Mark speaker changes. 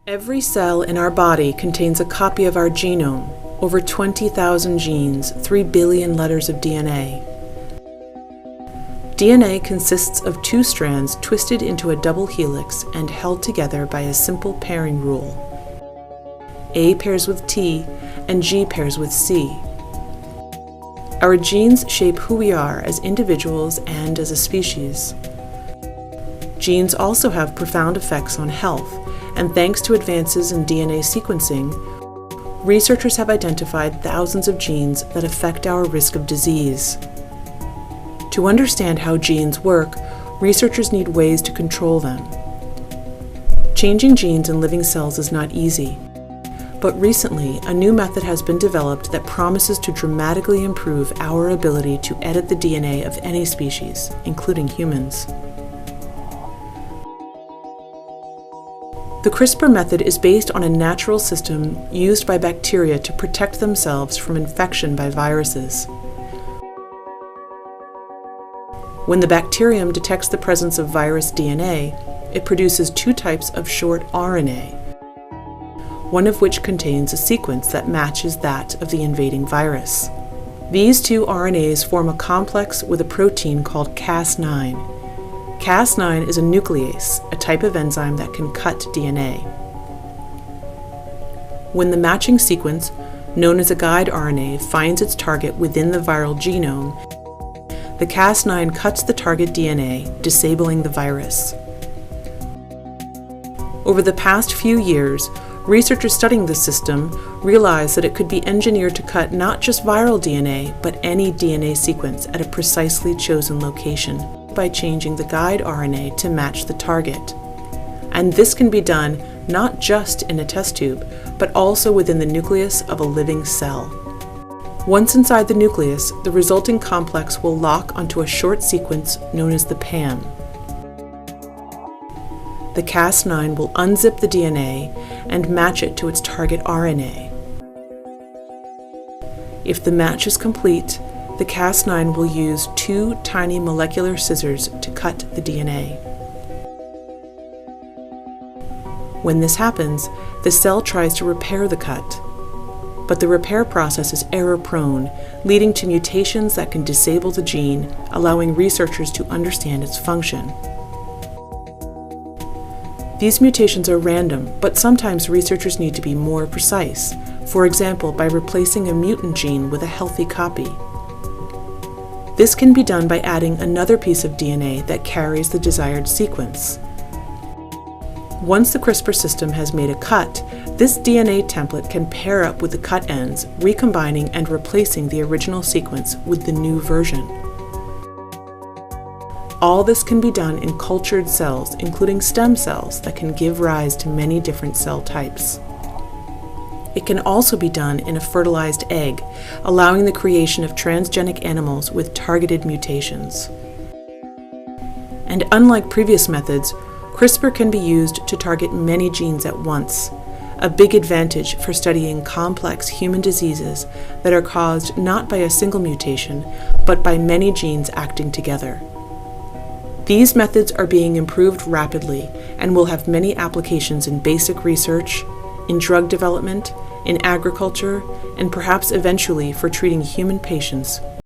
Speaker 1: Every cell in our body contains a copy of our genome, over 20,000 genes, 3 billion letters of DNA. DNA consists of two strands twisted into a double helix and held together by a simple pairing rule. A pairs with T and G pairs with C. Our genes shape who we are as individuals and as a species. Genes also have profound effects on health, and thanks to advances in DNA sequencing, researchers have identified thousands of genes that affect our risk of disease. To understand how genes work, researchers need ways to control them. Changing genes in living cells is not easy, but recently a new method has been developed that promises to dramatically improve our ability to edit the DNA of any species, including humans. The CRISPR method is based on a natural system used by bacteria to protect themselves from infection by viruses. When the bacterium detects the presence of virus DNA, it produces two types of short RNA, one of which contains a sequence that matches that of the invading virus. These two RNAs form a complex with a protein called Cas9. Cas9 is a nuclease, a type of enzyme that can cut DNA. When the matching sequence, known as a guide RNA, finds its target within the viral genome, the Cas9 cuts the target DNA, disabling the virus. Over the past few years, researchers studying this system realized that it could be engineered to cut not just viral DNA, but any DNA sequence at a precisely chosen location by changing the guide RNA to match the target. And this can be done not just in a test tube, but also within the nucleus of a living cell. Once inside the nucleus, the resulting complex will lock onto a short sequence known as the PAM. The Cas9 will unzip the DNA and match it to its target RNA. If the match is complete, the Cas9 will use two tiny molecular scissors to cut the DNA. When this happens, the cell tries to repair the cut, but the repair process is error-prone, leading to mutations that can disable the gene, allowing researchers to understand its function. These mutations are random, but sometimes researchers need to be more precise, for example, by replacing a mutant gene with a healthy copy. This can be done by adding another piece of DNA that carries the desired sequence. Once the CRISPR system has made a cut, this DNA template can pair up with the cut ends, recombining and replacing the original sequence with the new version. All this can be done in cultured cells, including stem cells that can give rise to many different cell types. It can also be done in a fertilized egg, allowing the creation of transgenic animals with targeted mutations. And unlike previous methods, CRISPR can be used to target many genes at once, a big advantage for studying complex human diseases that are caused not by a single mutation, but by many genes acting together. These methods are being improved rapidly and will have many applications in basic research, in drug development, in agriculture, and perhaps eventually for treating human patients